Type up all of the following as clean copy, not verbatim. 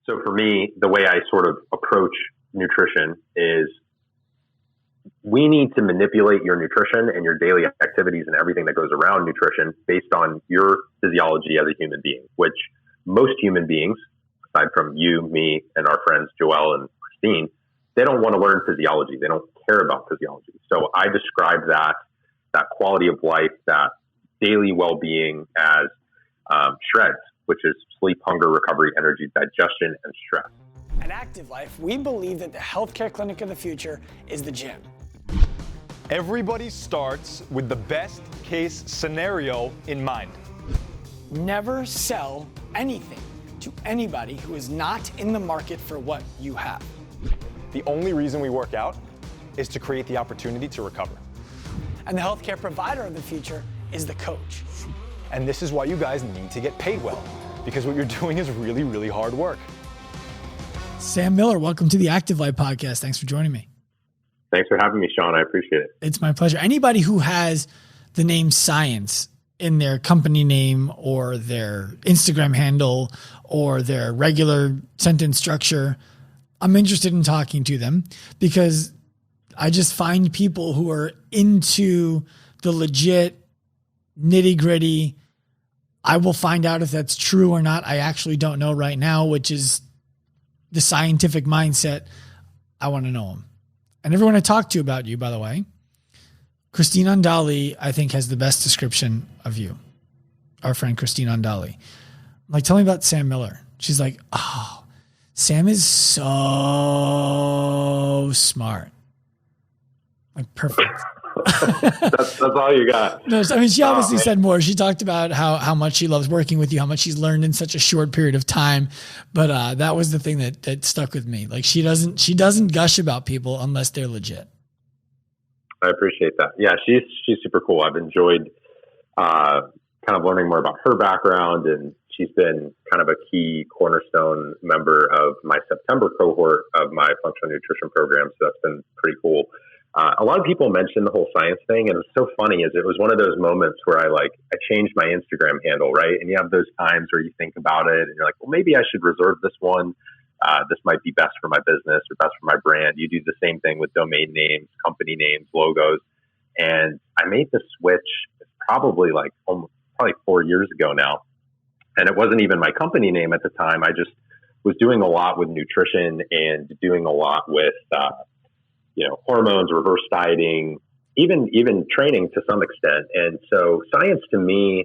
So for me, the way I sort of approach nutrition is we need to manipulate your nutrition and your daily activities and everything that goes around nutrition based on your physiology as a human being, which most human beings, aside from you, me, and our friends Joelle and Christine, they don't want to learn physiology. They don't care about physiology. So I describe that quality of life, that daily well-being as shreds, which is sleep, hunger, recovery, energy, digestion, and stress. At Active Life, we believe that the healthcare clinic of the future is the gym. Everybody starts with the best case scenario in mind. Never sell anything to anybody who is not in the market for what you have. The only reason we work out is to create the opportunity to recover. And the healthcare provider of the future is the coach. And this is why you guys need to get paid well, because what you're doing is really, really hard work. Sam Miller, welcome to the Active Life podcast. Thanks for joining me. Thanks for having me, Sean. I appreciate it. It's my pleasure. Anybody who has the name science in their company name or their Instagram handle or their regular sentence structure, I'm interested in talking to them because I just find people who are into the legit nitty gritty. I will find out if that's true or not. I actually don't know right now, which is the scientific mindset. I want to know them. And everyone I talk to about you, by the way, Christine Andali, I think, has the best description of you. Our friend Christine Andali. I'm like, tell me about Sam Miller. She's like, oh, Sam is so smart. Like, perfect. that's all you got. No, I mean, she obviously said more. She talked about how much she loves working with you, how much she's learned in such a short period of time. But that was the thing that stuck with me. Like, she doesn't gush about people unless they're legit. I appreciate that. Yeah, she's super cool. I've enjoyed kind of learning more about her background, and she's been kind of a key cornerstone member of my September cohort of my functional nutrition program. So that's been pretty cool. A lot of people mention the whole science thing, and it's so funny is it was one of those moments where I changed my Instagram handle, right? And you have those times where you think about it and you're like, well, maybe I should reserve this one. This might be best for my business or best for my brand. You do the same thing with domain names, company names, logos. And I made the switch probably 4 years ago now. And it wasn't even my company name at the time. I just was doing a lot with nutrition and doing a lot with, hormones, reverse dieting, even training to some extent. And so science to me,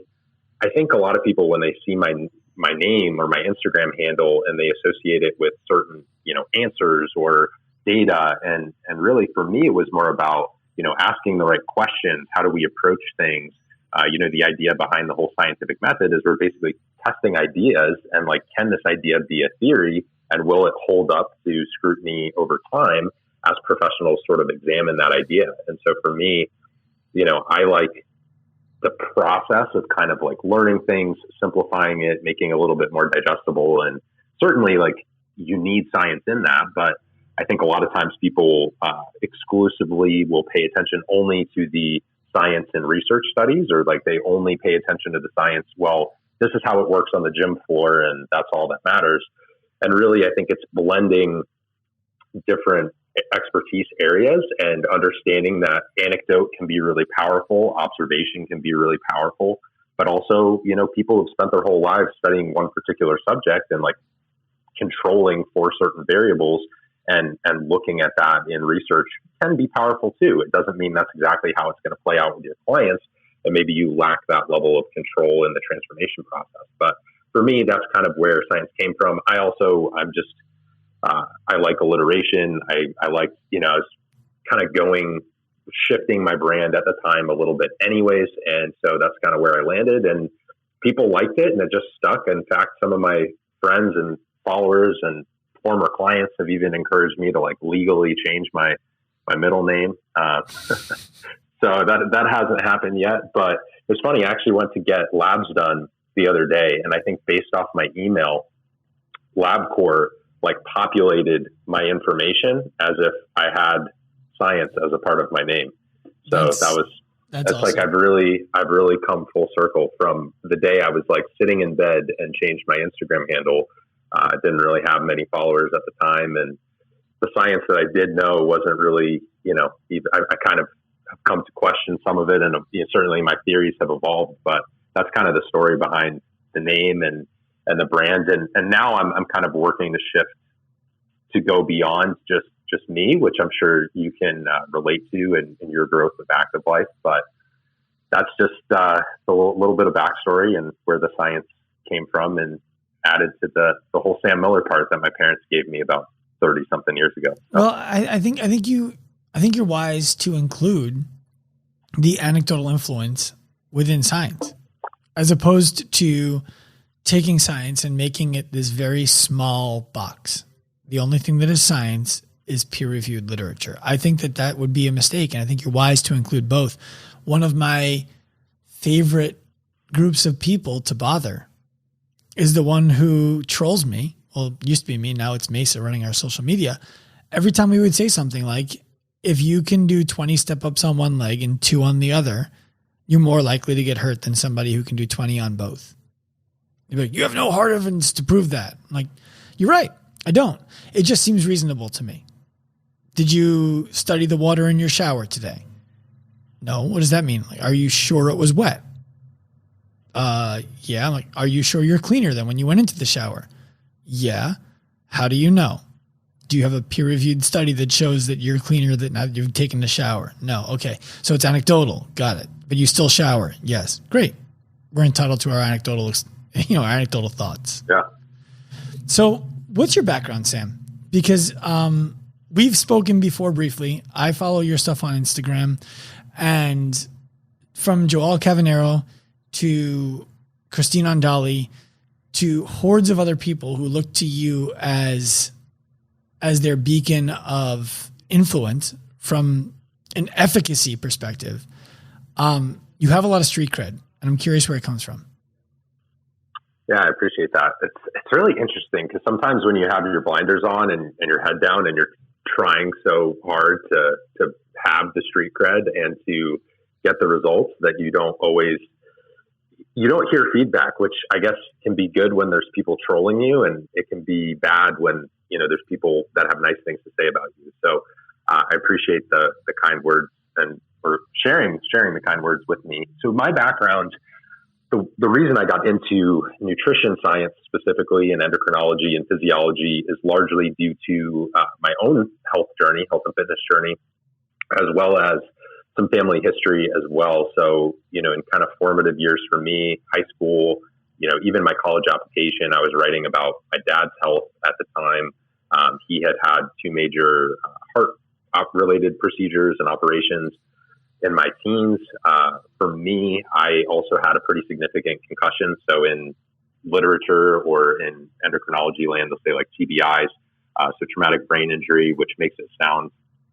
I think a lot of people, when they see my name or my Instagram handle and they associate it with certain, answers or data. And really for me, it was more about, asking the right questions. How do we approach things? The idea behind the whole scientific method is we're basically testing ideas and can this idea be a theory and will it hold up to scrutiny over time as professionals sort of examine that idea. And so for me, I like the process of kind of learning things, simplifying it, making it a little bit more digestible. And certainly you need science in that, but I think a lot of times people exclusively will pay attention only to the science and research studies, or they only pay attention to the science. Well, this is how it works on the gym floor and that's all that matters. And really, I think it's blending different expertise areas and understanding that anecdote can be really powerful, observation can be really powerful, but also, people have spent their whole lives studying one particular subject and controlling for certain variables and looking at that in research can be powerful too. It doesn't mean that's exactly how it's going to play out with your clients, and maybe you lack that level of control in the transformation process. But for me, that's kind of where science came from. I like alliteration. I like, I was kind of shifting my brand at the time a little bit anyways. And so that's kind of where I landed, and people liked it and it just stuck. In fact, some of my friends and followers and former clients have even encouraged me to legally change my middle name. So that hasn't happened yet, but it's funny. I actually went to get labs done the other day. And I think based off my email, LabCorp populated my information as if I had science as a part of my name. So that's awesome. I've really come full circle from the day I was sitting in bed and changed my Instagram handle Didn't really have many followers at the time. And the science that I did know wasn't really, I kind of have come to question some of it. And certainly my theories have evolved, but that's kind of the story behind the name and the brand. And now I'm kind of working to shift to go beyond just me, which I'm sure you can relate to in your growth of active life. But that's just a little bit of backstory and where the science came from, and added to the whole Sam Miller part that my parents gave me about 30 something years ago. Well, I think you're wise to include the anecdotal influence within science, as opposed to taking science and making it this very small box. The only thing that is science is peer-reviewed literature. I think that would be a mistake, and I think you're wise to include both. One of my favorite groups of people to bother is the one who trolls me. Well, it used to be me. Now it's Mesa running our social media. Every time we would say something like, if you can do 20 step-ups on one leg and 2 on the other, you're more likely to get hurt than somebody who can do 20 on both. You'd be like, you have no hard evidence to prove that. I'm like, you're right. I don't. It just seems reasonable to me. Did you study the water in your shower today? No. What does that mean? Like, are you sure it was wet? Yeah. I'm like, are you sure you're cleaner than when you went into the shower? Yeah. How do you know? Do you have a peer-reviewed study that shows that you're cleaner than now you've taken the shower? No. Okay. So it's anecdotal. Got it. But you still shower. Yes. Great. We're entitled to our anecdotal thoughts. Yeah. So what's your background, Sam? Because, we've spoken before briefly. I follow your stuff on Instagram, and from Joel Cavanero to Christine Ondali to hordes of other people who look to you as their beacon of influence from an efficacy perspective. You have a lot of street cred, and I'm curious where it comes from. Yeah, I appreciate that. It's really interesting because sometimes when you have your blinders on and your head down and you're trying so hard to have the street cred and to get the results, that you don't hear feedback, which I guess can be good when there's people trolling you, and it can be bad when there's people that have nice things to say about you. So I appreciate the kind words and for sharing the kind words with me. So my background, the reason I got into nutrition science specifically and endocrinology and physiology is largely due to my own health and fitness journey, as well as some family history as well. So, in kind of formative years for me, high school, even my college application, I was writing about my dad's health at the time. He had 2 major heart-related procedures and operations in my teens. For me, I also had a pretty significant concussion. So in literature or in endocrinology land, they'll say like TBIs, so traumatic brain injury, which makes it sound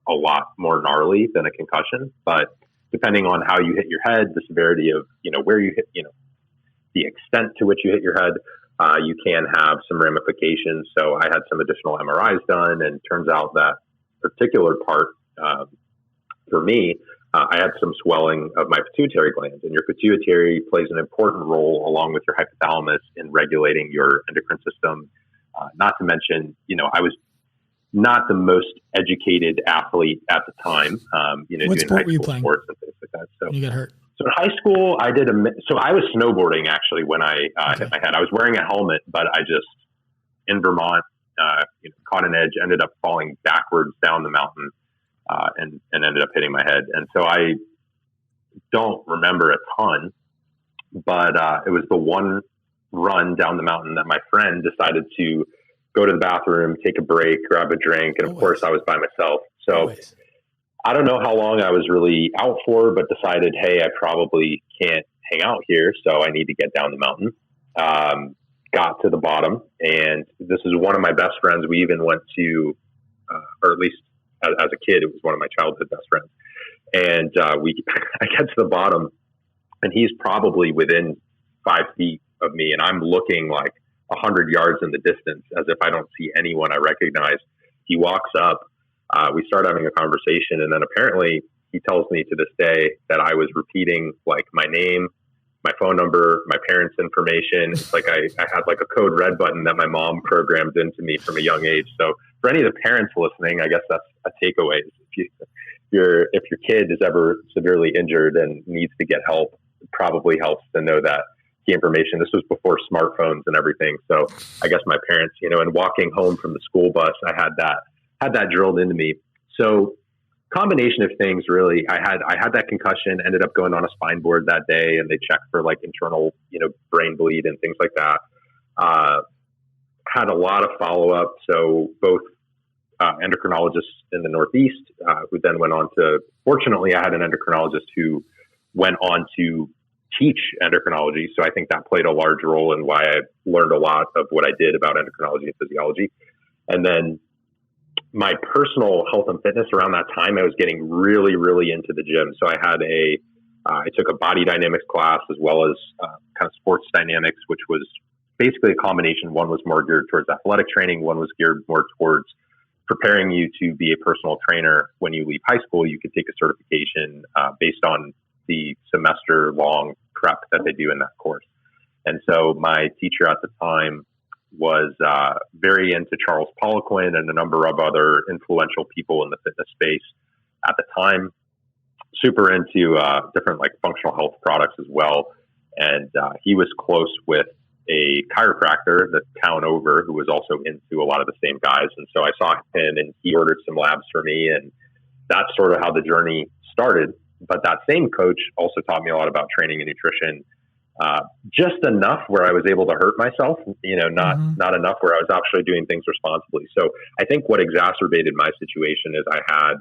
a lot more gnarly than a concussion. But depending on how you hit your head, the severity of, where you hit, the extent to which you hit your head, you can have some ramifications. So I had some additional MRIs done, and turns out that particular part, for me, I had some swelling of my pituitary gland, and your pituitary plays an important role along with your hypothalamus in regulating your endocrine system. Not to mention, I was not the most educated athlete at the time. What sport were you playing? Sports and things like that. So you got hurt. So in high school, I was snowboarding actually when I hit my head. I was wearing a helmet, but I just in Vermont, caught an edge, ended up falling backwards down the mountain. And ended up hitting my head. And so I don't remember a ton, but it was the one run down the mountain that my friend decided to go to the bathroom, take a break, grab a drink. And of course I was by myself. So I don't know how long I was really out for, but decided, hey, I probably can't hang out here. So I need to get down the mountain. Got to the bottom, and this is one of my best friends. We even went to, or at least as a kid, it was one of my childhood best friends. And I get to the bottom, and he's probably within 5 feet of me, and I'm looking like 100 yards in the distance as if I don't see anyone I recognize. He walks up, we start having a conversation, and then apparently he tells me to this day that I was repeating like my name, my phone number, my parents' information. It's like I had like a code red button that my mom programmed into me from a young age. So for any of the parents listening, I guess that's a takeaway. If your kid is ever severely injured and needs to get help, it probably helps to know that key information. This was before smartphones and everything. So I guess my parents, and walking home from the school bus, I had that drilled into me. So combination of things, really. I had that concussion, ended up going on a spine board that day, and they checked for like internal, brain bleed and things like that. Had a lot of follow-up. So both endocrinologists in the Northeast, who then went on to, fortunately, I had an endocrinologist who went on to teach endocrinology. So I think that played a large role in why I learned a lot of what I did about endocrinology and physiology. And then my personal health and fitness around that time, I was getting really, really into the gym. So I took a body dynamics class as well as kind of sports dynamics, which was basically a combination. One was more geared towards athletic training. One was geared more towards preparing you to be a personal trainer. When you leave high school, you could take a certification based on the semester long prep that they do in that course. And so my teacher at the time was very into Charles Poliquin and a number of other influential people in the fitness space at the time, super into different like functional health products as well. And he was close with a chiropractor the town over who was also into a lot of the same guys. And so I saw him and he ordered some labs for me, and that's sort of how the journey started. But that same coach also taught me a lot about training and nutrition, just enough where I was able to hurt myself, not enough where I was actually doing things responsibly. So I think what exacerbated my situation is I had,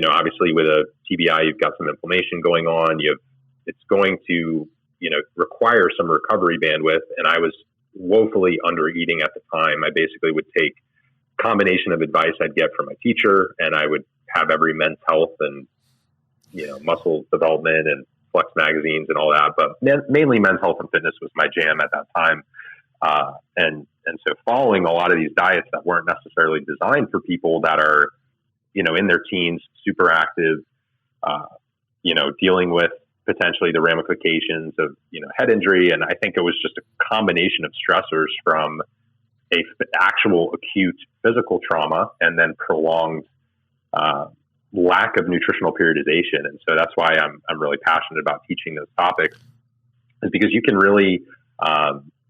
obviously with a TBI, you've got some inflammation going on. It's going to, require some recovery bandwidth. And I was woefully under eating at the time. I basically would take a combination of advice I'd get from my teacher, and I would have every Men's Health and, muscle development and Flex magazines and all that, but mainly Men's Health and Fitness was my jam at that time. And so following a lot of these diets that weren't necessarily designed for people that are, in their teens, super active, dealing with potentially the ramifications of, head injury. And I think it was just a combination of stressors from actual acute physical trauma and then prolonged, lack of nutritional periodization. And so that's why I'm really passionate about teaching those topics, is because you can really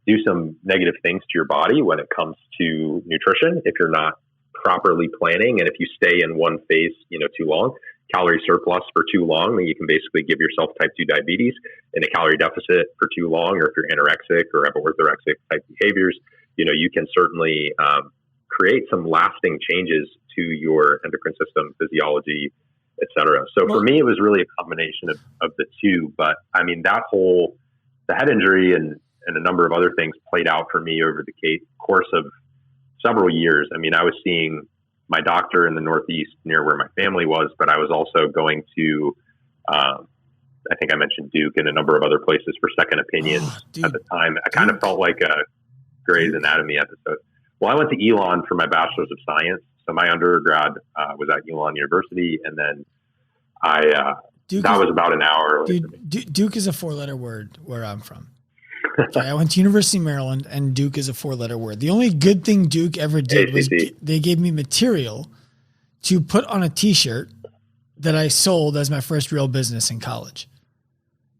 do some negative things to your body when it comes to nutrition if you're not properly planning. And if you stay in one phase, too long, calorie surplus for too long, then you can basically give yourself type 2 diabetes. In a calorie deficit for too long, or if you're anorexic or have orthorexic type behaviors, you can certainly create some lasting changes to your endocrine system, physiology, et cetera. So for me, it was really a combination of the two. But I mean, the head injury and a number of other things played out for me over the course of several years. I mean, I was seeing my doctor in the Northeast near where my family was, but I was also going to, I think I mentioned Duke and a number of other places for second opinions at the time. I kind of felt like a Grey's Anatomy episode. Well, I went to Elon for my Bachelor's of Science. So my undergrad was at Elon University, and then that was about an hour. Duke is a 4-letter word where I'm from. Okay, I went to University of Maryland, and Duke is a 4-letter word. The only good thing Duke ever did was they gave me material to put on a T-shirt that I sold as my first real business in college.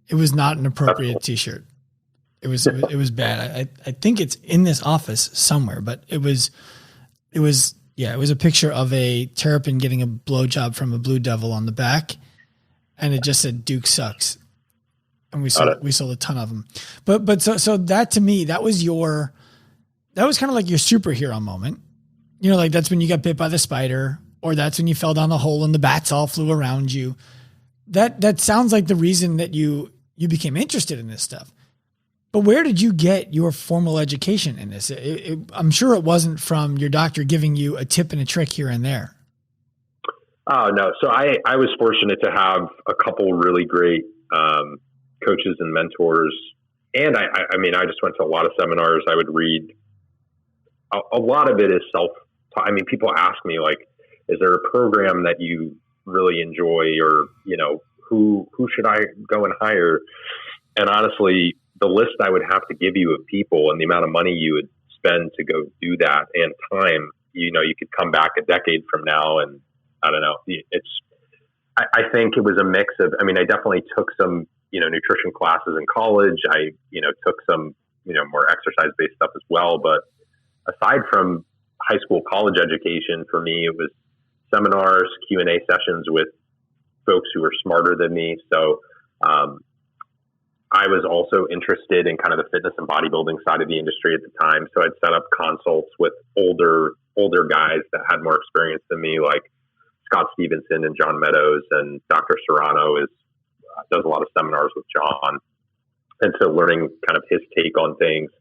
It was not an appropriate T-shirt. It was bad. I think it's in this office somewhere, but it was a picture of a terrapin getting a blowjob from a blue devil on the back, and it just said Duke sucks. And we sold a ton of them. But so that to me, that was kind of like your superhero moment. Like that's when you got bit by the spider, or that's when you fell down the hole and the bats all flew around you. That sounds like the reason that you became interested in this stuff. But where did you get your formal education in this? I'm sure it wasn't from your doctor giving you a tip and a trick here and there. Oh, no. So I was fortunate to have a couple really great coaches and mentors. And I mean, I just went to a lot of seminars. I would read. A lot of it is self-taught. I mean, people ask me, like, is there a program that you really enjoy, or, who should I go and hire? And honestly, the list I would have to give you of people and the amount of money you would spend to go do that and time, you could come back a decade from now and I don't know. I think it was a mix of, I definitely took some, nutrition classes in college. I, took some, more exercise based stuff as well. But aside from high school, college education, for me, it was seminars, Q&A sessions with folks who were smarter than me. So, I was also interested in kind of the fitness and bodybuilding side of the industry at the time. So I'd set up consults with older guys that had more experience than me, like Scott Stevenson and John Meadows, and Dr. Serrano does a lot of seminars with John. And so learning kind of his take on things,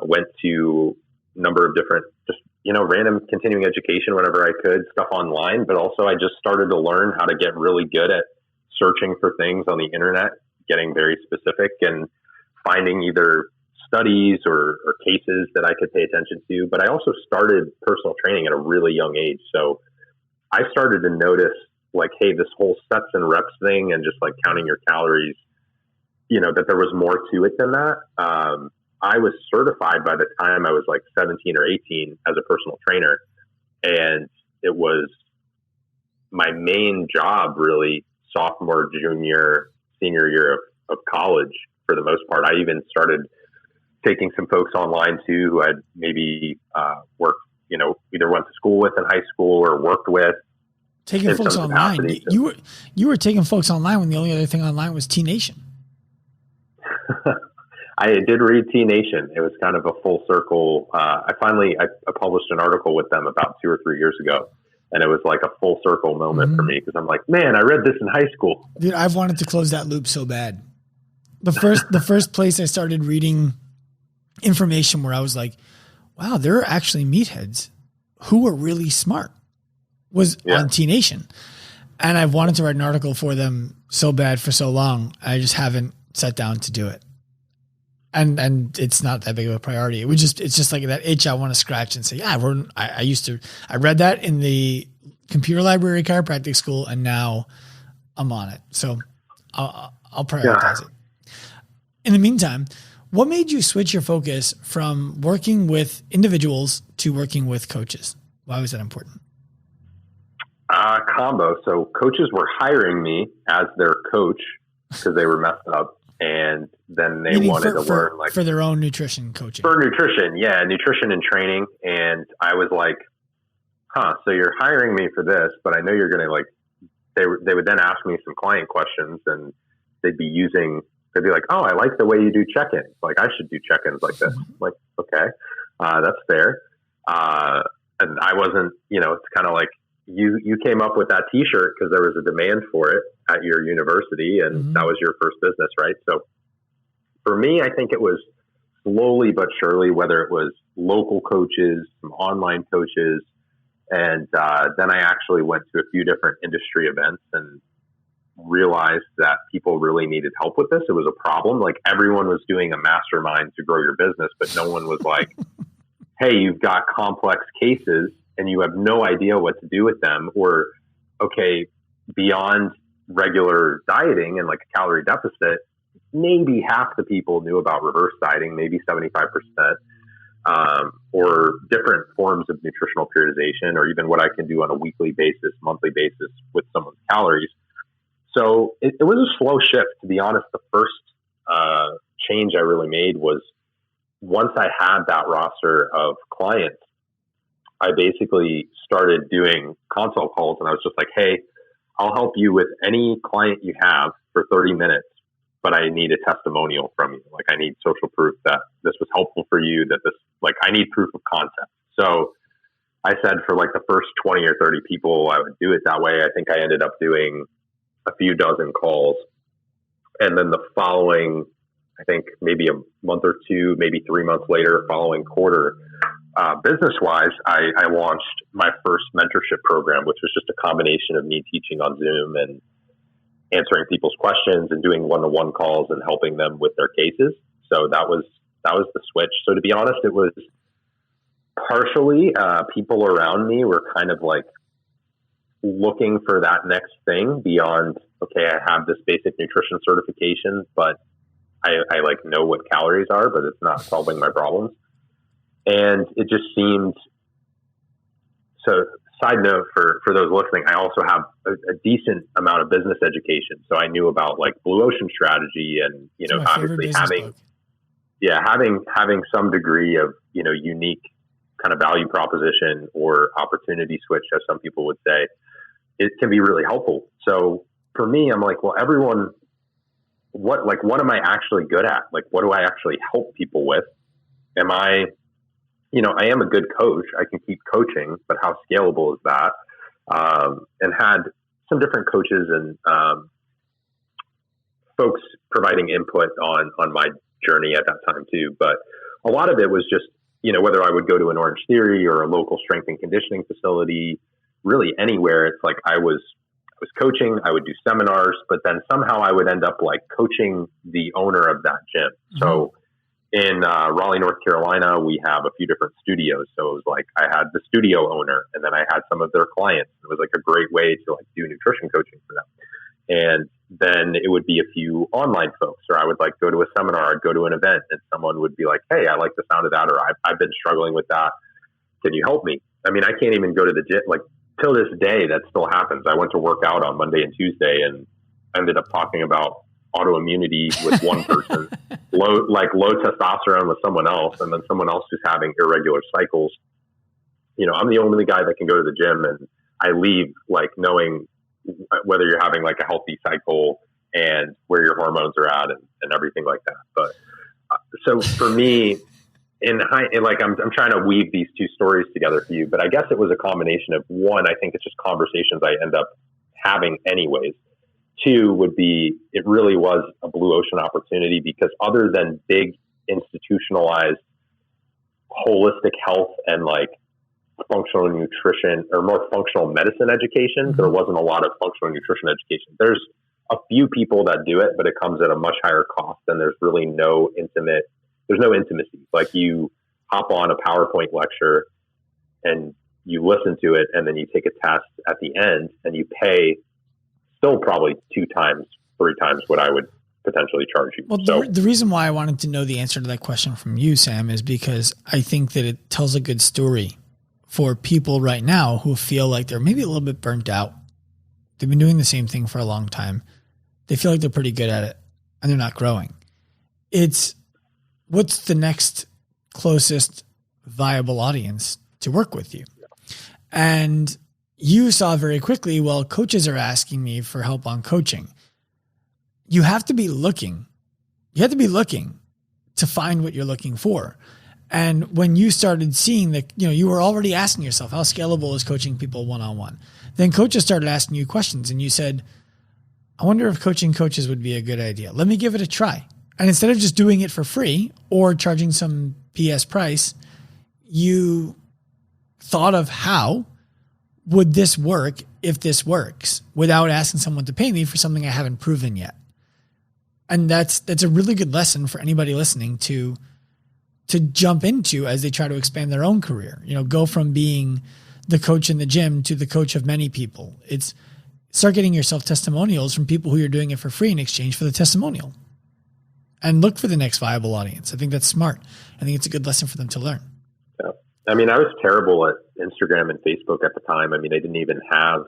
went to a number of different, just, random continuing education whenever I could, stuff online, but also I just started to learn how to get really good at searching for things on the internet, getting very specific and finding either studies or cases that I could pay attention to. But I also started personal training at a really young age. So I started to notice like, hey, this whole sets and reps thing and just like counting your calories, that there was more to it than that. I was certified by the time I was like 17 or 18 as a personal trainer. And it was my main job really sophomore, junior, senior year of college for the most part. I even started taking some folks online too who I'd maybe worked, either went to school with in high school or worked with. Taking folks online. You were taking folks online when the only other thing online was T Nation. I did read T Nation. It was kind of a full circle. I published an article with them about 2 or 3 years ago. And it was like a full circle moment for me because I'm like, man, I read this in high school. Dude, I've wanted to close that loop so bad. The first place I started reading information where I was like, wow, there are actually meatheads who are really smart was on T Nation. And I've wanted to write an article for them so bad for so long. I just haven't sat down to do it. And it's not that big of a priority. It's just like that itch I want to scratch and say, yeah, I read that in the computer library chiropractic school and now I'm on it. So I'll prioritize it. In the meantime, what made you switch your focus from working with individuals to working with coaches? Why was that important? Combo. So coaches were hiring me as their coach because they were messed up. And then they wanted to learn for their own nutrition coaching. For nutrition. Yeah. Nutrition and training. And I was like, so you're hiring me for this, but I know you're going to they would then ask me some client questions and they'd be like, oh, I like the way you do check-ins. Like I should do check-ins like this. Like, okay, that's fair. And I wasn't, it's kind of like you came up with that t-shirt because there was a demand for it at your university and that was your first business, right? So for me, I think it was slowly but surely, whether it was local coaches, some online coaches, and then I actually went to a few different industry events and realized that people really needed help with this. It was a problem. Like everyone was doing a mastermind to grow your business, but no one was like, hey, you've got complex cases and you have no idea what to do with them, or okay, beyond regular dieting and like a calorie deficit, maybe half the people knew about reverse dieting, maybe 75%, or different forms of nutritional periodization, or even what I can do on a weekly basis, monthly basis with someone's calories. So it was a slow shift, to be honest. The first change I really made was once I had that roster of clients, I basically started doing consult calls and I was just like, hey, I'll help you with any client you have for 30 minutes, but I need a testimonial from you. Like I need social proof that this was helpful for you, that this, like I need proof of concept. So I said for like the first 20 or 30 people, I would do it that way. I think I ended up doing a few dozen calls. And then the following, I think maybe a month or two, maybe 3 months later, following quarter, business-wise, I launched my first mentorship program, which was just a combination of me teaching on Zoom and answering people's questions and doing one-to-one calls and helping them with their cases. So that was the switch. So to be honest, it was partially people around me were kind of like looking for that next thing beyond, okay, I have this basic nutrition certification, but I like know what calories are, but it's not solving my problems. And it just seemed, so side note for those listening, I also have a decent amount of business education. So I knew about like blue ocean strategy and, obviously having some degree of, unique kind of value proposition or opportunity switch, as some people would say, it can be really helpful. So for me, I'm like, well, everyone, what am I actually good at? Like, what do I actually help people with? Am I am a good coach. I can keep coaching, but how scalable is that? And had some different coaches and folks providing input on my journey at that time too. But a lot of it was just, whether I would go to an Orange Theory or a local strength and conditioning facility, really anywhere, it's like I was coaching, I would do seminars, but then somehow I would end up like coaching the owner of that gym. Mm-hmm. So in Raleigh, North Carolina, we have a few different studios. So it was like I had the studio owner and then I had some of their clients. It was like a great way to like do nutrition coaching for them. And then it would be a few online folks, or I would like go to a seminar, I'd go to an event and someone would be like, hey, I like the sound of that, or I've been struggling with that. Can you help me? I mean, I can't even go to the gym. Like till this day, that still happens. I went to work out on Monday and Tuesday and ended up talking about autoimmunity with one person, low testosterone with someone else, and then someone else who's having irregular cycles. I'm the only guy that can go to the gym, and I leave like knowing whether you're having like a healthy cycle and where your hormones are at and everything like that. But so for me, I'm trying to weave these two stories together for you, but I guess it was a combination of one, I think it's just conversations I end up having anyways. Two would be, it really was a blue ocean opportunity because other than big institutionalized holistic health and like functional nutrition or more functional medicine education, there wasn't a lot of functional nutrition education. There's a few people that do it, but it comes at a much higher cost and there's really no intimacy. Like you hop on a PowerPoint lecture and you listen to it and then you take a test at the end and you pay still probably 2 times, 3 times what I would potentially charge you. Well, the reason why I wanted to know the answer to that question from you, Sam, is because I think that it tells a good story for people right now who feel like they're maybe a little bit burnt out. They've been doing the same thing for a long time. They feel like they're pretty good at it and they're not growing. It's what's the next closest viable audience to work with you? And you saw very quickly, well, coaches are asking me for help on coaching. You have to be looking. You have to be looking to find what you're looking for. And when you started seeing that, you were already asking yourself, how scalable is coaching people one-on-one? Then coaches started asking you questions and you said, I wonder if coaching coaches would be a good idea. Let me give it a try. And instead of just doing it for free or charging some PS price, you thought of how would this work if this works without asking someone to pay me for something I haven't proven yet. And that's a really good lesson for anybody listening to jump into as they try to expand their own career. Go from being the coach in the gym to the coach of many people. It's start getting yourself testimonials from people who you're doing it for free in exchange for the testimonial. And look for the next viable audience. I think that's smart. I think it's a good lesson for them to learn. Yeah. I mean, I was terrible at Instagram and Facebook at the time. I mean, I didn't even have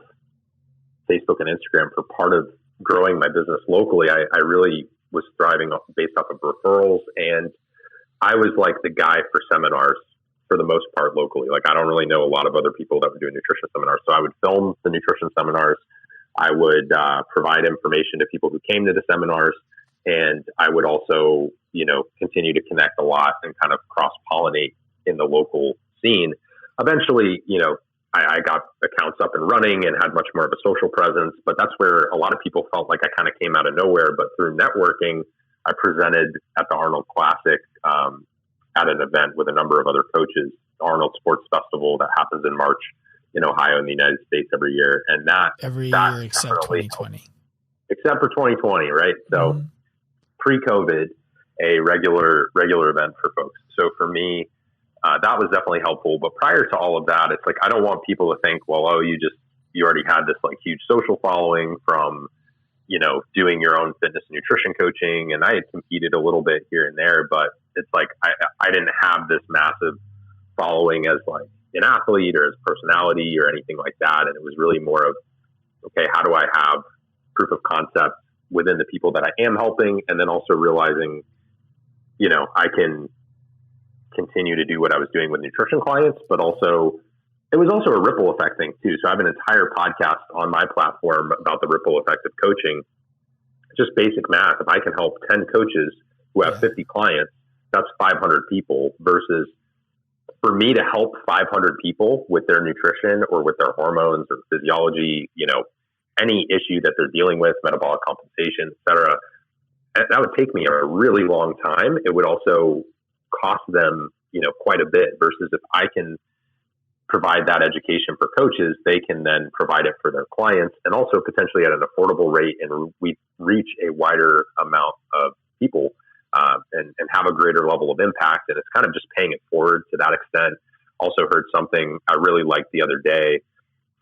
Facebook and Instagram for part of growing my business locally. I really was thriving based off of referrals, and I was like the guy for seminars for the most part locally. Like I don't really know a lot of other people that were doing nutrition seminars. So I would film the nutrition seminars. I would provide information to people who came to the seminars. And I would also, continue to connect a lot and kind of cross-pollinate in the local scene. Eventually, I got accounts up and running and had much more of a social presence, but that's where a lot of people felt like I kind of came out of nowhere. But through networking, I presented at the Arnold Classic at an event with a number of other coaches, the Arnold Sports Festival that happens in March in Ohio in the United States every year. And that year except 2020. Except for 2020, right? So pre-COVID, a regular event for folks. So for me, that was definitely helpful. But prior to all of that, it's like, I don't want people to think, well, you already had this like huge social following from, doing your own fitness and nutrition coaching. And I had competed a little bit here and there, but it's like, I didn't have this massive following as like an athlete or as personality or anything like that. And it was really more of, okay, how do I have proof of concept within the people that I am helping? And then also realizing, I can continue to do what I was doing with nutrition clients, but also it was also a ripple effect thing too. So I have an entire podcast on my platform about the ripple effect of coaching. Just basic math. If I can help 10 coaches who have 50 clients, that's 500 people, versus for me to help 500 people with their nutrition or with their hormones or physiology, any issue that they're dealing with, metabolic compensation, et cetera, that would take me a really long time. It would also cost them, quite a bit, versus if I can provide that education for coaches, they can then provide it for their clients, and also potentially at an affordable rate, and we reach a wider amount of people and have a greater level of impact. And it's kind of just paying it forward to that extent. Also heard something I really liked the other day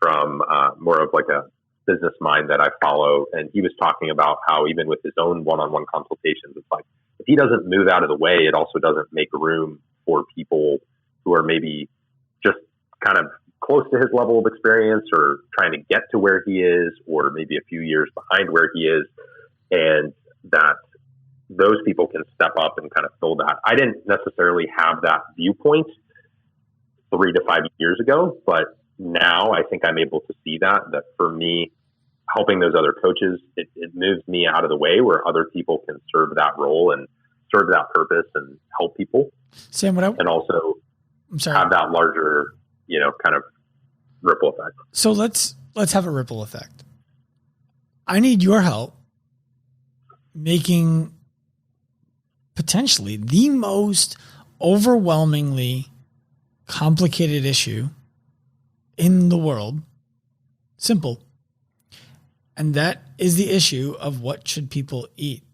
from more of like a business mind that I follow. And he was talking about how even with his own one-on-one consultations, it's like, if he doesn't move out of the way, it also doesn't make room for people who are maybe just kind of close to his level of experience or trying to get to where he is, or maybe a few years behind where he is. And that those people can step up and kind of fill that. I didn't necessarily have that viewpoint 3 to 5 years ago, but now I think I'm able to see that for me, helping those other coaches, it moves me out of the way where other people can serve that role and serve that purpose and help people. Sam, and also have that larger, kind of ripple effect. So let's have a ripple effect. I need your help making potentially the most overwhelmingly complicated issue in the world simple. And that is the issue of what should people eat.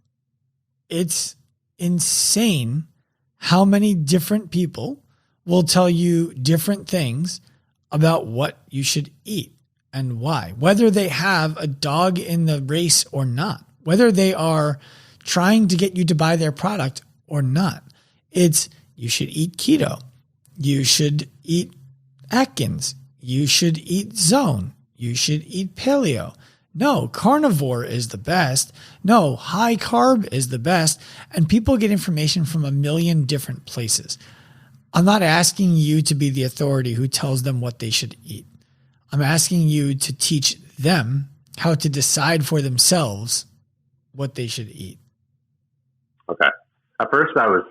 It's insane how many different people will tell you different things about what you should eat and why, whether they have a dog in the race or not, whether they are trying to get you to buy their product or not. It's, you should eat keto. You should eat Atkins. You should eat Zone. You should eat paleo. No, carnivore is the best. No, high carb is the best. And people get information from a million different places. I'm not asking you to be the authority who tells them what they should eat. I'm asking you to teach them how to decide for themselves what they should eat. Okay. At first I was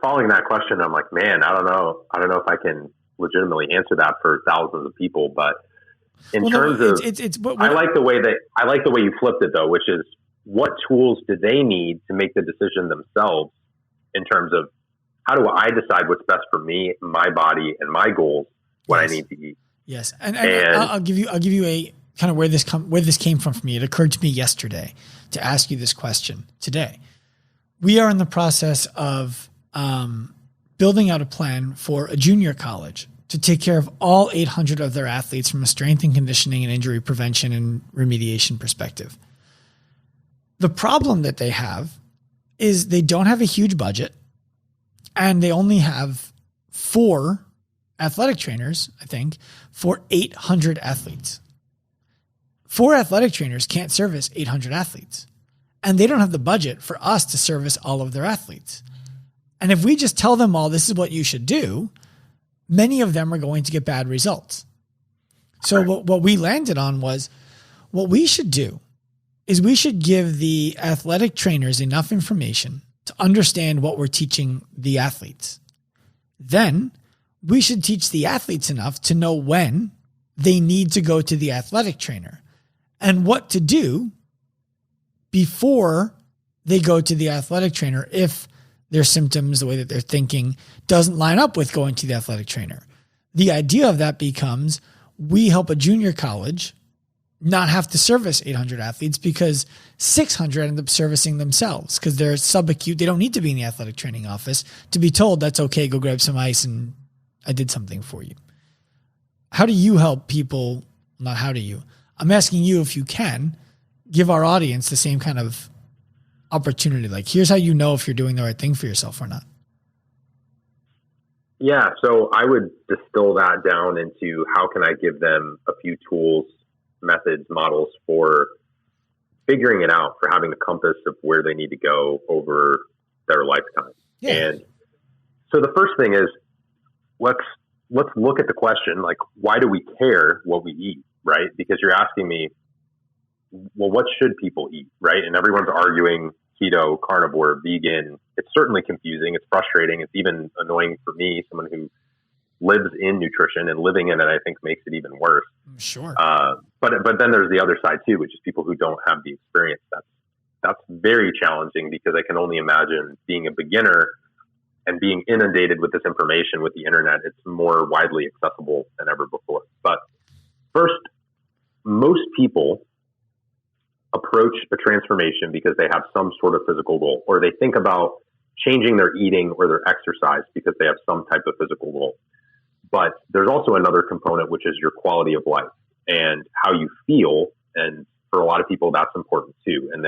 following that question. I'm like, man, I don't know if I can legitimately answer that for thousands of people, but I like the way you flipped it though, which is, what tools do they need to make the decision themselves in terms of how do I decide what's best for me, my body, and my goals, what I need to eat? Yes. And I'll give you a kind of where this came from for me. It occurred to me yesterday to ask you this question today. We are in the process of building out a plan for a junior college to take care of all 800 of their athletes from a strength and conditioning and injury prevention and remediation perspective. The problem that they have is they don't have a huge budget, and they only have 4 athletic trainers, I think, for 800 athletes. 4 athletic trainers can't service 800 athletes, and they don't have the budget for us to service all of their athletes. And if we just tell them all, this is what you should do, many of them are going to get bad results. So what we landed on was, what we should do is we should give the athletic trainers enough information to understand what we're teaching the athletes. Then we should teach the athletes enough to know when they need to go to the athletic trainer and what to do before they go to the athletic trainer if their symptoms, the way that they're thinking, doesn't line up with going to the athletic trainer. The idea of that becomes, we help a junior college not have to service 800 athletes because 600 end up servicing themselves because they're subacute. They don't need to be in the athletic training office to be told that's okay, go grab some ice and I did something for you. How do you help people? Not how do you? I'm asking you if you can give our audience the same kind of opportunity? Like, here's how you know if you're doing the right thing for yourself or not. Yeah. So I would distill that down into how can I give them a few tools, methods, models for figuring it out, for having a compass of where they need to go over their lifetime. Yeah. And so the first thing is, let's look at the question, like, why do we care what we eat, right? Because you're asking me, well, what should people eat, right? And everyone's arguing keto, carnivore, vegan. It's certainly confusing. It's frustrating. It's even annoying for me, someone who lives in nutrition, and living in it, I think, makes it even worse. Sure. But then there's the other side too, which is people who don't have the experience. That's very challenging, because I can only imagine being a beginner and being inundated with this information with the internet. It's more widely accessible than ever before. But first, most people approach a transformation because they have some sort of physical goal, or they think about changing their eating or their exercise because they have some type of physical goal. But there's also another component, which is your quality of life and how you feel. And for a lot of people, that's important too. And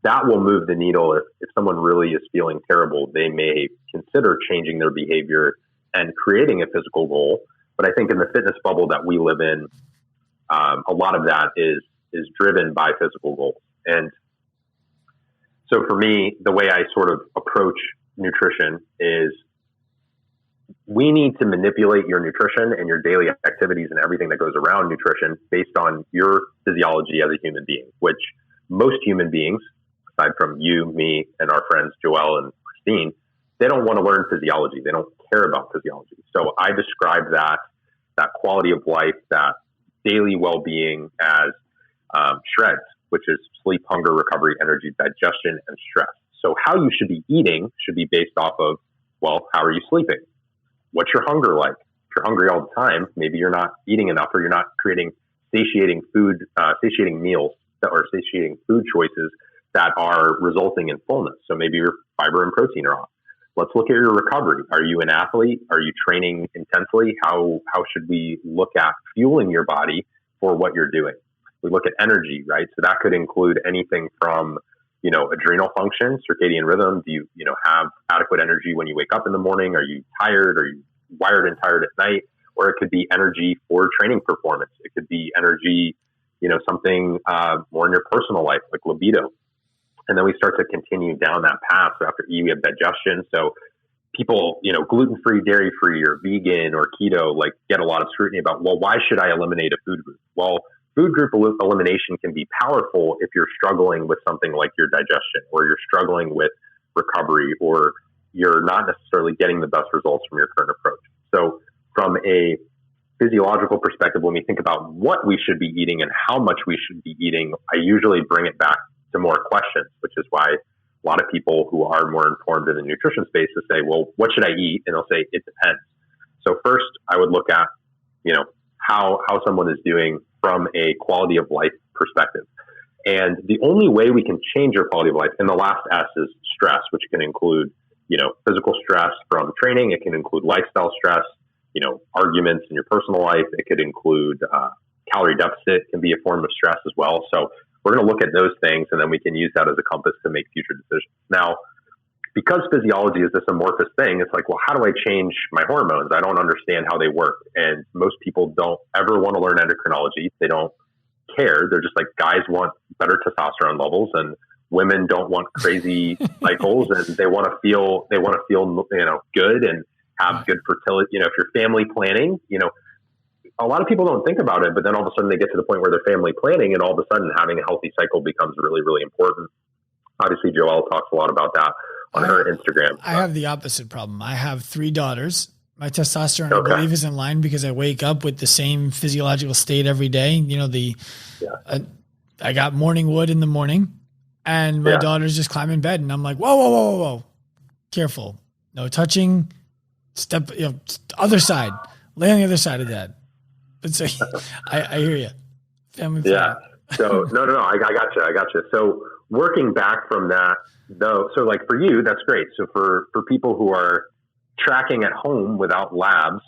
that will move the needle. If someone really is feeling terrible, they may consider changing their behavior and creating a physical goal. But I think in the fitness bubble that we live in, a lot of that is driven by physical goals. And so for me, the way I sort of approach nutrition is, we need to manipulate your nutrition and your daily activities and everything that goes around nutrition based on your physiology as a human being, which most human beings, aside from you, me, and our friends Joelle and Christine, they don't want to learn physiology. They don't care about physiology. So I describe that quality of life, that daily well-being as shreds, which is sleep, hunger, recovery, energy, digestion, and stress. So how you should be eating should be based off of, well, how are you sleeping? What's your hunger like? If you're hungry all the time, maybe you're not eating enough, or you're not creating satiating meals or satiating food choices that are resulting in fullness. So maybe your fiber and protein are off. Let's look at your recovery. Are you an athlete? Are you training intensely? How should we look at fueling your body for what you're doing? We look at energy, right? So that could include anything from, adrenal function, circadian rhythm. Do you have adequate energy when you wake up in the morning? Are you tired? Are you wired and tired at night? Or it could be energy for training performance. It could be energy, something more in your personal life, like libido. And then we start to continue down that path. So after E, we have digestion. So people, gluten-free, dairy-free, or vegan or keto, like, get a lot of scrutiny about, well, why should I eliminate a food group? Well, food group elimination can be powerful if you're struggling with something like your digestion, or you're struggling with recovery, or you're not necessarily getting the best results from your current approach. So from a physiological perspective, when we think about what we should be eating and how much we should be eating, I usually bring it back to more questions, which is why a lot of people who are more informed in the nutrition space will say, well, what should I eat? And they'll say, it depends. So first, I would look at, how someone is doing from a quality of life perspective. And the only way we can change your quality of life, and the last S is stress, which can include, physical stress from training. It can include lifestyle stress, arguments in your personal life. It could include calorie deficit can be a form of stress as well. So we're going to look at those things, and then we can use that as a compass to make future decisions. Now, because physiology is this amorphous thing, it's like, well, how do I change my hormones? I don't understand how they work. And most people don't ever want to learn endocrinology. They don't care. They're just like, guys want better testosterone levels, and women don't want crazy cycles, and they want to feel good and have good fertility. If you're family planning, a lot of people don't think about it, but then all of a sudden they get to the point where they're family planning, and all of a sudden having a healthy cycle becomes really, really important. Obviously, Joelle talks a lot about that on her Instagram. I have the opposite problem. I have 3 daughters. My testosterone, I believe, is in line because I wake up with the same physiological state every day. I got morning wood in the morning, and my daughters just climb in bed, and I'm like, whoa. Careful. No touching. Step, other side. Lay on the other side of that. But so I hear you. Family plan. Yeah. So no, I got you. So working back from that though, so like for you, that's great. So for people who are tracking at home without labs,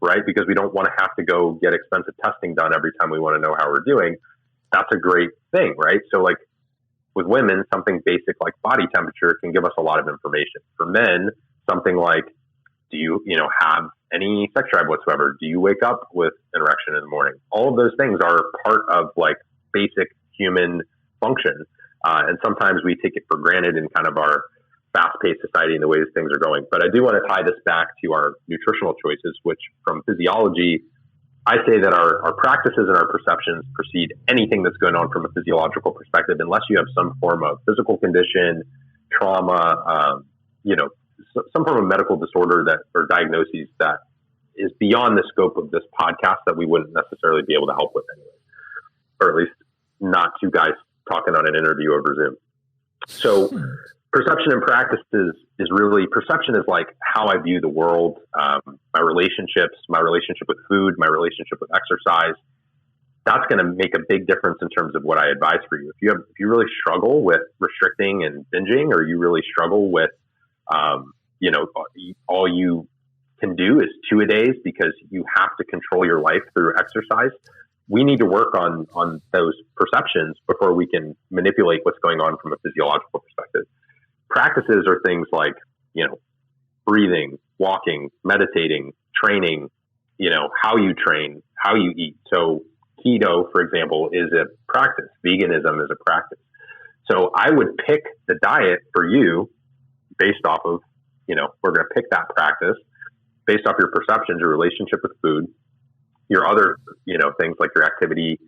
right? Because we don't want to have to go get expensive testing done every time we want to know how we're doing. that's a great thing, right? So like with women, something basic like body temperature can give us a lot of information. For men, something like, do you have any sex drive whatsoever? Do you wake up with an erection in the morning? All of those things are part of like basic human function. And sometimes we take it for granted in kind of our fast-paced society and the ways things are going. But I do want to tie this back to our nutritional choices, which from physiology, I say that our practices and our perceptions precede anything that's going on from a physiological perspective, unless you have some form of physical condition, trauma, some form of medical disorder or diagnoses that is beyond the scope of this podcast that we wouldn't necessarily be able to help with anyway, or at least not two guys talking on an interview over Zoom. So perception and practice is really, perception is like how I view the world, my relationships, my relationship with food, my relationship with exercise. That's going to make a big difference in terms of what I advise for you. If you really struggle with restricting and binging, or you really struggle with, all you can do is 2 a days because you have to control your life through exercise, we need to work on those perceptions before we can manipulate what's going on from a physiological perspective. Practices are things like, breathing, walking, meditating, training, how you train, how you eat. So keto, for example, is a practice. Veganism is a practice. So I would pick the diet for you based off of, we're going to pick that practice based off your perceptions, your relationship with food, your other, things like your activity,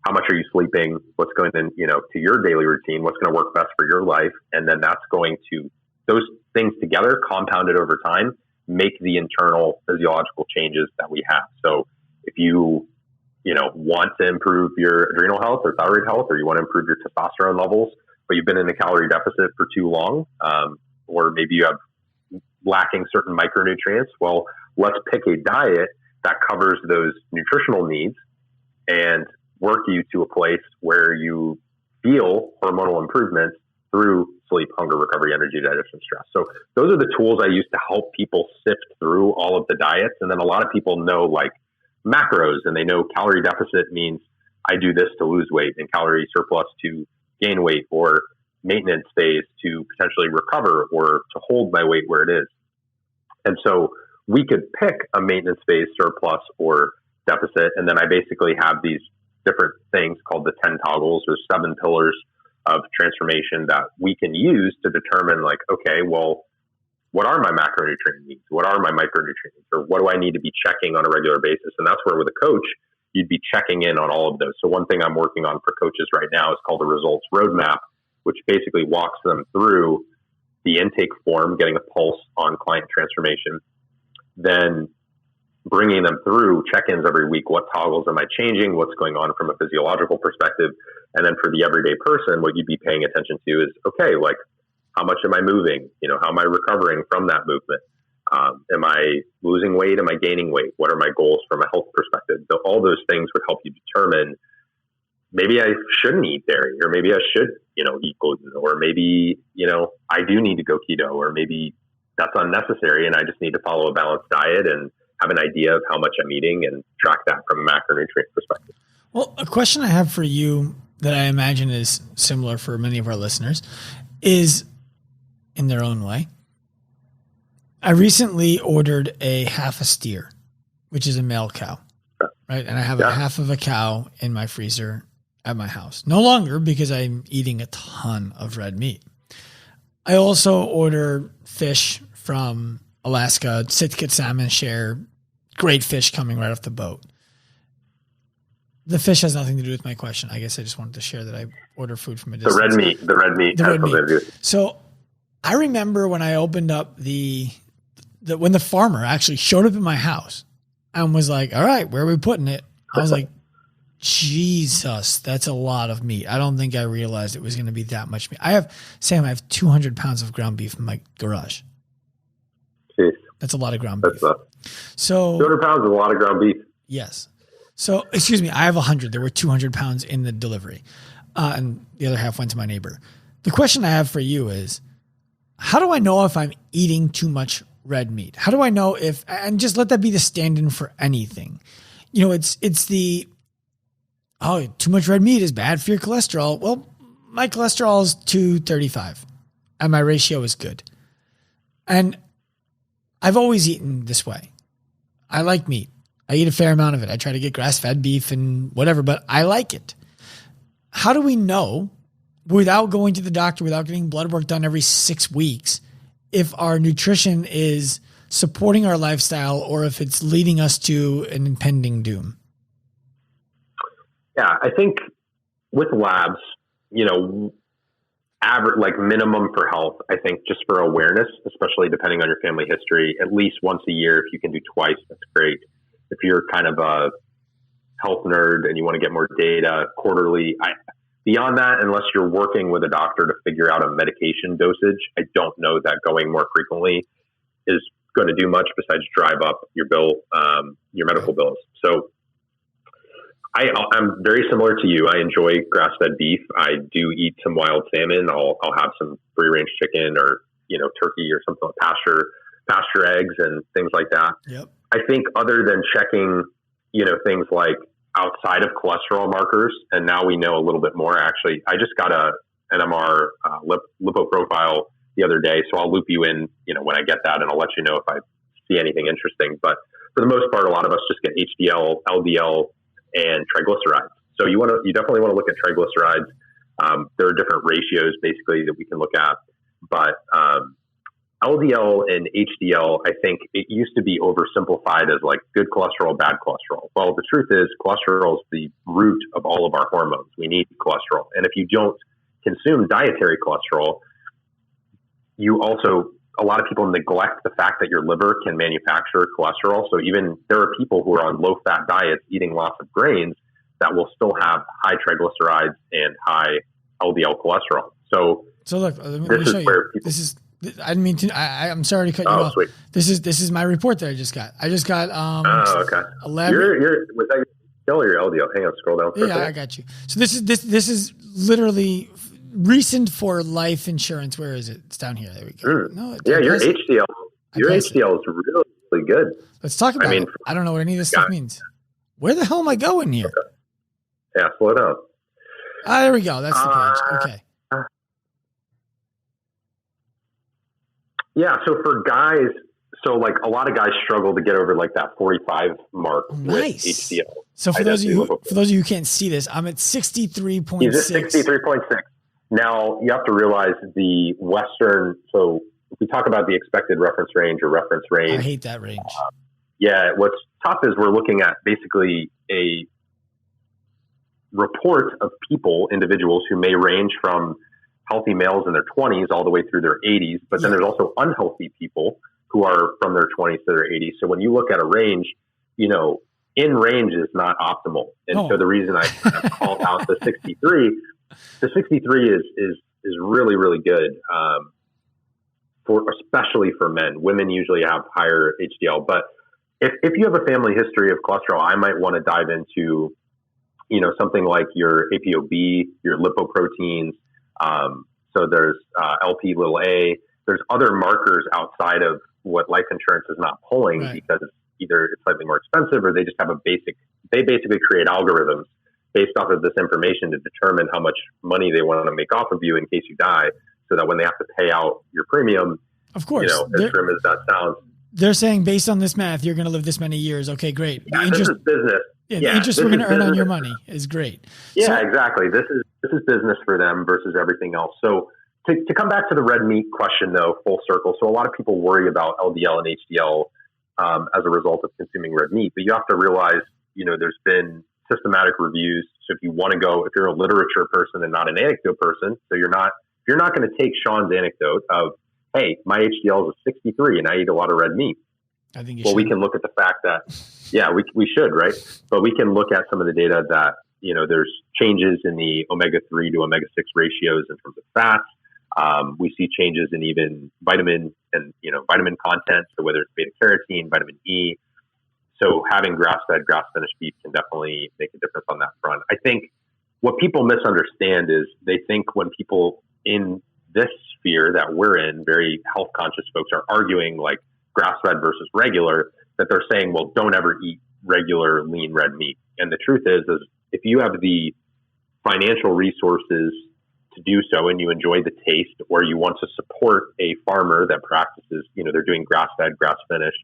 how much are you sleeping, what's going in, to your daily routine, what's going to work best for your life. And then that's going to, those things together, compounded over time, make the internal physiological changes that we have. So if you, want to improve your adrenal health or thyroid health, or you want to improve your testosterone levels, but you've been in a calorie deficit for too long, or maybe you have lacking certain micronutrients, well, let's pick a diet that covers those nutritional needs and work you to a place where you feel hormonal improvements through sleep, hunger, recovery, energy, digestion, stress. So those are the tools I use to help people sift through all of the diets. And then a lot of people know like macros, and they know calorie deficit means I do this to lose weight, and calorie surplus to gain weight, or maintenance phase to potentially recover or to hold my weight where it is. And so we could pick a maintenance phase, surplus, or deficit. And then I basically have these different things called the 10 toggles, or 7 pillars of transformation that we can use to determine like, okay, well, what are my macronutrient needs? What are my micronutrients? Or what do I need to be checking on a regular basis? And that's where with a coach, you'd be checking in on all of those. So one thing I'm working on for coaches right now is called the results roadmap, which basically walks them through the intake form, getting a pulse on client transformation, then bringing them through check-ins every week. What toggles am I changing? What's going on from a physiological perspective? And then for the everyday person, what you'd be paying attention to is, okay, like how much am I moving? How am I recovering from that movement? Am I losing weight? Am I gaining weight? What are my goals from a health perspective? So all those things would help you determine maybe I shouldn't eat dairy, or maybe I should, eat gluten, or maybe, I do need to go keto, or maybe that's unnecessary and I just need to follow a balanced diet and have an idea of how much I'm eating and track that from a macronutrient perspective. Well, a question I have for you that I imagine is similar for many of our listeners is, in their own way, I recently ordered a half a steer, which is a male cow, right? And I have a half of a cow in my freezer at my house. No longer, because I'm eating a ton of red meat. I also order fish from Alaska, Sitka salmon share, great fish coming right off the boat. The fish has nothing to do with my question. I guess I just wanted to share that I order food from a distance. The red meat. So I remember when I opened up when the farmer actually showed up in my house and was like, all right, where are we putting it? I was like, Jesus, that's a lot of meat. I don't think I realized it was going to be that much meat. I have 200 pounds of ground beef in my garage. Jeez. That's a lot of ground beef. So 200 pounds is a lot of ground beef. Yes. So, excuse me, I have 100. There were 200 pounds in the delivery. And the other half went to my neighbor. The question I have for you is, how do I know if I'm eating too much red meat? How do I know and just let that be the stand-in for anything. It's oh, too much red meat is bad for your cholesterol. Well, my cholesterol is 235 and my ratio is good. And I've always eaten this way. I like meat. I eat a fair amount of it. I try to get grass-fed beef and whatever, but I like it. How do we know, without going to the doctor, without getting blood work done every 6 weeks, if our nutrition is supporting our lifestyle or if it's leading us to an impending doom? Yeah, I think with labs, average, like minimum for health, I think just for awareness, especially depending on your family history, at least once a year. If you can do twice, that's great. If you're kind of a health nerd and you want to get more data, quarterly. Beyond that, unless you're working with a doctor to figure out a medication dosage, I don't know that going more frequently is going to do much besides drive up your bill, your medical bills. So I'm very similar to you. I enjoy grass-fed beef. I do eat some wild salmon. I'll have some free-range chicken or, turkey or something like pasture eggs and things like that. Yep. I think other than checking, things like outside of cholesterol markers, and now we know a little bit more. Actually, I just got a NMR lipo profile the other day, so I'll loop you in, when I get that, and I'll let you know if I see anything interesting. But for the most part, a lot of us just get HDL, LDL, and triglycerides. So you definitely want to look at triglycerides. There are different ratios basically that we can look at, but LDL and HDL, I think it used to be oversimplified as like good cholesterol, bad cholesterol. Well, the truth is cholesterol is the root of all of our hormones. We need cholesterol. And if you don't consume dietary cholesterol, a lot of people neglect the fact that your liver can manufacture cholesterol. So even there are people who are on low fat diets eating lots of grains that will still have high triglycerides and high LDL cholesterol. So look, let me show you. I didn't mean to. I'm sorry to cut you off. Sweet. This is my report that I just got. Okay. 11. Was that your LDL or your LDL? Hang on, scroll down. Yeah, I got you. So this is literally recent for life insurance. Where is it? It's down here. There we go. No, your HDL. Your HDL is really, really good. Let's talk about it. I don't know what any of this stuff means. Where the hell am I going here? Okay. Yeah, slow down. There we go. That's the page. Okay. Yeah, so for guys, like a lot of guys struggle to get over like that 45 mark nice. with HDL. So for those of you who can't see this, I'm at 63.6. He's at 63.6. Now you have to realize the Western. So if we talk about the expected reference range or reference range, I hate that range. What's tough is we're looking at basically a report of individuals who may range from healthy males in their 20s all the way through their 80s, but then there's also unhealthy people who are from their 20s to their 80s. So when you look at a range, in range is not optimal. And so the reason I called out the 63 is really, really good, especially for men. Women usually have higher HDL, but if you have a family history of cholesterol, I might want to dive into, something like your ApoB, your lipoproteins. So there's LP little a. There's other markers outside of what life insurance is not pulling because either it's slightly more expensive or they just have they basically create algorithms based off of this information to determine how much money they want to make off of you in case you die, so that when they have to pay out your premium, of course, as grim as that sounds, they're saying based on this math, you're going to live this many years. Okay, great. This is business. Yeah, the interest we're going to earn on your money is great. Yeah, exactly. This is business for them versus everything else. So to come back to the red meat question, though, full circle. So a lot of people worry about LDL and HDL as a result of consuming red meat, but you have to realize, there's been systematic reviews. So if you're a literature person and not an anecdote person, so you're not going to take Sean's anecdote of, hey, my HDL is a 63 and I eat a lot of red meat. I think we can look at the fact that, we should, right? But we can look at some of the data that, there's changes in the omega-3 to omega-6 ratios in terms of fats. We see changes in even vitamin and, vitamin content. So whether it's beta carotene, vitamin E. So having grass-fed, grass-finished beef can definitely make a difference on that front. I think what people misunderstand is they think when people in this sphere that we're in, very health-conscious folks, are arguing like grass-fed versus regular, that they're saying, well, don't ever eat regular lean red meat. And the truth is if you have the financial resources to do so and you enjoy the taste, or you want to support a farmer that practices, they're doing grass-fed, grass-finished,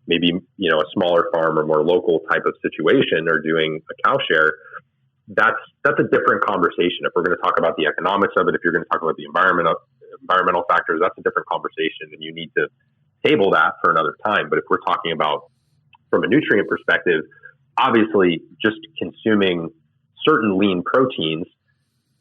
maybe, a smaller farm or more local type of situation, or doing a cow share, that's a different conversation. If we're going to talk about the economics of it, if you're going to talk about the environmental factors, that's a different conversation, and you need to table that for another time. But if we're talking about from a nutrient perspective, obviously just consuming certain lean proteins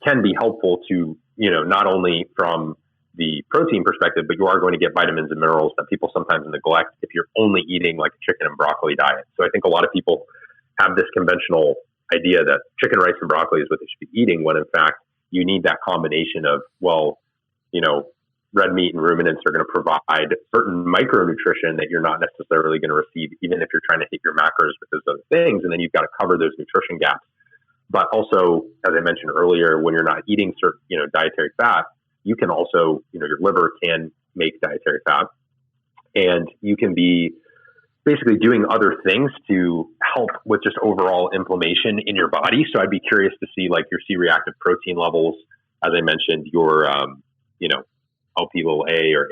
can be helpful to, not only from the protein perspective, but you are going to get vitamins and minerals that people sometimes neglect if you're only eating like a chicken and broccoli diet. So I think a lot of people have this conventional idea that chicken, rice, and broccoli is what they should be eating, when in fact you need that combination of, red meat and ruminants are going to provide certain micronutrition that you're not necessarily going to receive, even if you're trying to hit your macros with those other things. And then you've got to cover those nutrition gaps. But also, as I mentioned earlier, when you're not eating certain, dietary fat, you can also, your liver can make dietary fat, and you can be basically doing other things to help with just overall inflammation in your body. So I'd be curious to see like your C-reactive protein levels, as I mentioned, your, LP(a) or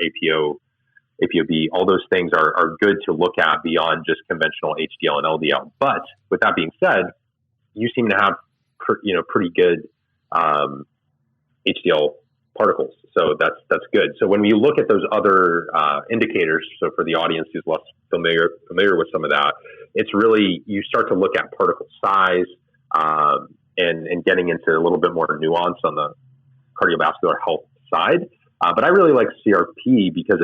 APOB, all those things are good to look at beyond just conventional HDL and LDL. But with that being said, you seem to have, pretty good HDL particles. So that's good. So when we look at those other indicators, so for the audience who's less familiar with some of that, it's really, you start to look at particle size and getting into a little bit more nuance on the cardiovascular health side. But I really like CRP because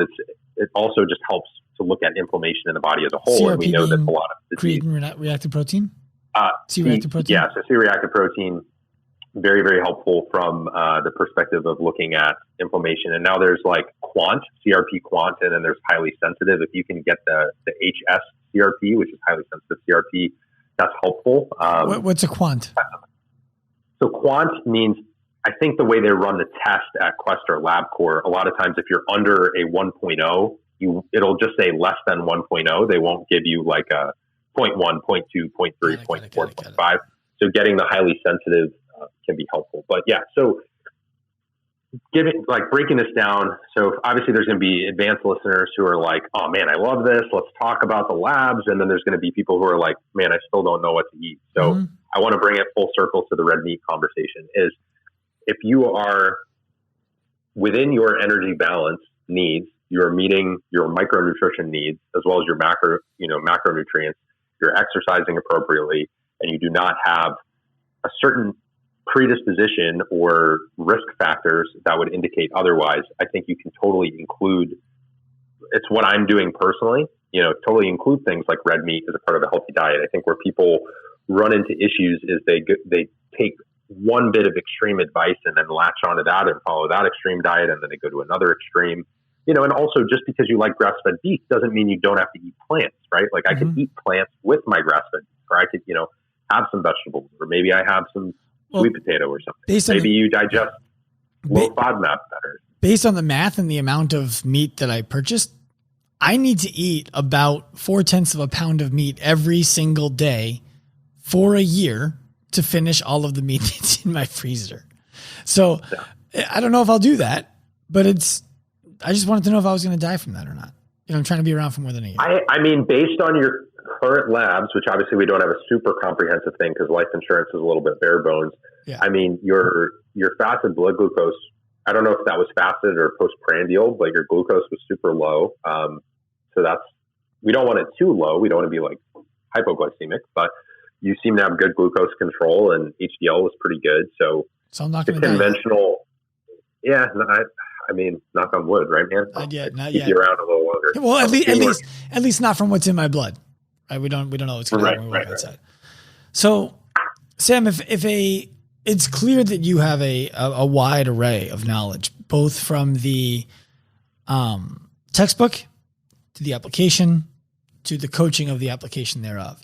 it also just helps to look at inflammation in the body as a whole. CRP, and we know that a lot of disease. Creatine-reactive protein? C-reactive protein? Yeah, so C-reactive protein, very, very helpful from the perspective of looking at inflammation. And now there's like quant, CRP quant, and then there's highly sensitive. If you can get the HS CRP, which is highly sensitive CRP, that's helpful. What's a quant? So quant means, I think the way they run the test at Quest or LabCorp, a lot of times if you're under a 1.0, it'll just say less than 1.0. They won't give you like a 0.1, 0.2, 0.3, 0.4, 0.5. So getting the highly sensitive can be helpful. But yeah, so breaking this down. So obviously there's going to be advanced listeners who are like, oh man, I love this. Let's talk about the labs. And then there's going to be people who are like, man, I still don't know what to eat. So I want to bring it full circle to the red meat conversation is, if you are within your energy balance needs, you're meeting your micronutrition needs as well as your macronutrients, you're exercising appropriately, and you do not have a certain predisposition or risk factors that would indicate otherwise, I think you can totally include, it's what I'm doing personally, totally include things like red meat as a part of a healthy diet. I think where people run into issues is they take one bit of extreme advice and then latch onto that and follow that extreme diet, and then they go to another extreme, and also just because you like grass-fed beef doesn't mean you don't have to eat plants, right? Like I could eat plants with my grass-fed beef, or I could, have some vegetables, or maybe I have some sweet potato or something. Maybe you digest low FODMAP better. Based on the math and the amount of meat that I purchased, I need to eat about 0.4 of a pound of meat every single day for a year to finish all of the meat that's in my freezer. So I don't know if I'll do that, but I just wanted to know if I was going to die from that or not. I'm trying to be around for more than a year. I mean, based on your current labs, which obviously we don't have a super comprehensive thing because life insurance is a little bit bare bones. Yeah. I mean, your fasted blood glucose, I don't know if that was fasted or postprandial, but your glucose was super low. So we don't want it too low. We don't want to be like hypoglycemic, but you seem to have good glucose control, and HDL was pretty good. So I'm not going to conventional. Yeah, I mean, knock on wood, right, man? Not yet. Keep you around a little longer. Well, at least not from what's in my blood. Right? We don't know what's going on when we walk outside. So, Sam, if it's clear that you have a wide array of knowledge, both from the textbook to the application to the coaching of the application thereof.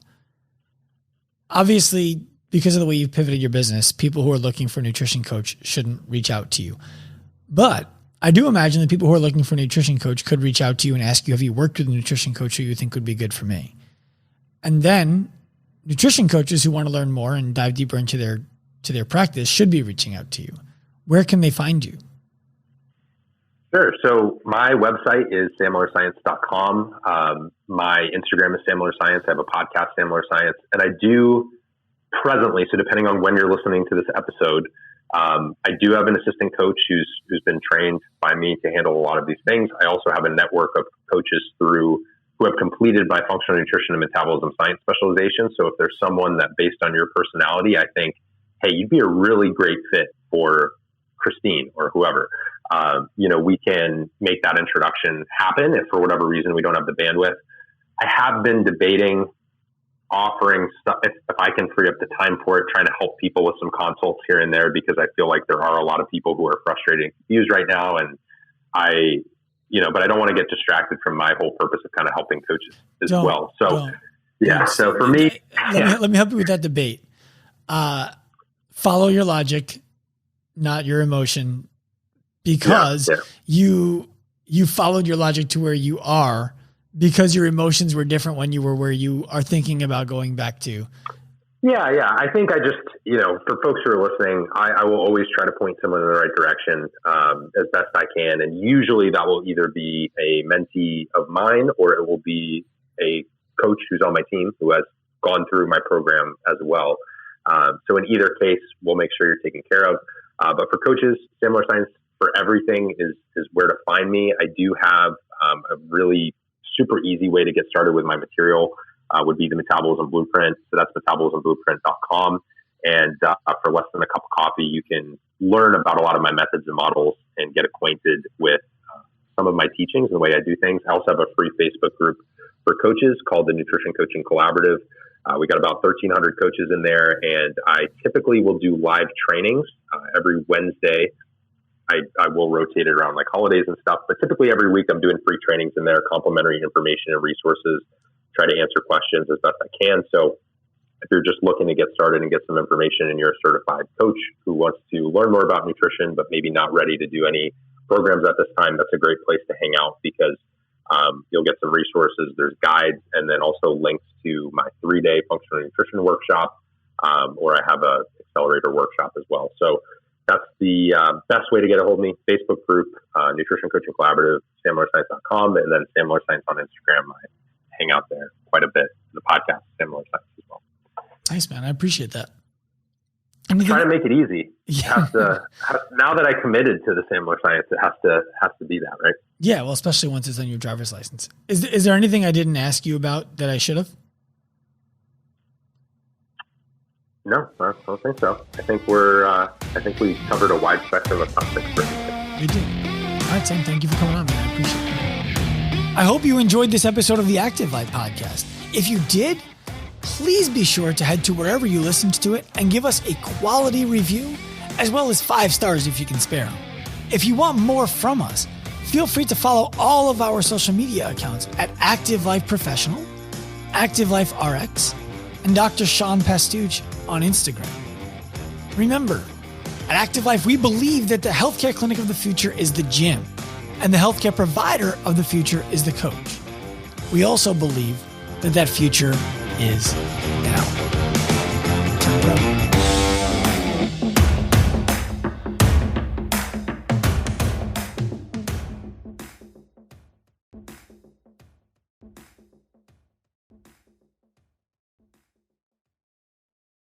Obviously, because of the way you've pivoted your business, people who are looking for a nutrition coach shouldn't reach out to you. But I do imagine that people who are looking for a nutrition coach could reach out to you and ask you, have you worked with a nutrition coach who you think would be good for me? And then nutrition coaches who want to learn more and dive deeper into their practice should be reaching out to you, where can they find you? Sure. So my website is sammillerscience.com. My Instagram is Sam Miller Science. I have a podcast, Sam Miller Science, and I do presently, so depending on when you're listening to this episode, I do have an assistant coach who's been trained by me to handle a lot of these things. I also have a network of coaches who have completed my functional nutrition and metabolism science specialization. So if there's someone that, based on your personality, I think, hey, you'd be a really great fit for Christine or whoever, we can make that introduction happen if for whatever reason we don't have the bandwidth. I have been debating offering stuff if I can free up the time for it, trying to help people with some consults here and there, because I feel like there are a lot of people who are frustrated and confused right now. And but I don't want to get distracted from my whole purpose of kind of helping coaches as well. So so for me, let me help you with that debate. Follow your logic, not your emotion, because you followed your logic to where you are because your emotions were different when you were where you are thinking about going back to. Yeah. I think I just, for folks who are listening, I will always try to point someone in the right direction as best I can. And usually that will either be a mentee of mine or it will be a coach who's on my team who has gone through my program as well. So in either case, we'll make sure you're taken care of. But for coaches, Sam Miller Science for everything is where to find me. I do have a really super easy way to get started with my material. Would be the Metabolism Blueprint. So that's metabolismblueprint.com. And for less than a cup of coffee, you can learn about a lot of my methods and models and get acquainted with some of my teachings and the way I do things. I also have a free Facebook group for coaches called the Nutrition Coaching Collaborative. We got about 1,300 coaches in there, and I typically will do live trainings every Wednesday. I will rotate it around like holidays and stuff, but typically every week I'm doing free trainings in there, complimentary information and resources, try to answer questions as best I can. So if you're just looking to get started and get some information and you're a certified coach who wants to learn more about nutrition, but maybe not ready to do any programs at this time, that's a great place to hang out because you'll get some resources. There's guides and then also links to my 3-day functional nutrition workshop, or I have a accelerator workshop as well. So that's the best way to get a hold of me. Facebook group, Nutrition Coaching Collaborative, SamMillerScience.com, and then Sam Miller Science on Instagram. I hang out there quite a bit. The podcast, Sam Miller Science as well. Nice, man. I appreciate that. Try to make it easy. Yeah. Now that I committed to the Sam Miller Science, it has to be that, right? Yeah, well, especially once it's on your driver's license. Is there anything I didn't ask you about that I should have? No, I don't think so. I think we covered a wide spectrum of topics. We did. All right, Sam, thank you for coming on, man. I appreciate it. I hope you enjoyed this episode of the Active Life podcast. If you did, please be sure to head to wherever you listened to it and give us a quality review, as well as 5 stars if you can spare them. If you want more from us, feel free to follow all of our social media accounts at Active Life Professional, Active Life RX, and Dr. Sean Pastuch on Instagram. Remember, at Active Life, we believe that the healthcare clinic of the future is the gym, and the healthcare provider of the future is the coach. We also believe that future is now. Turn it up.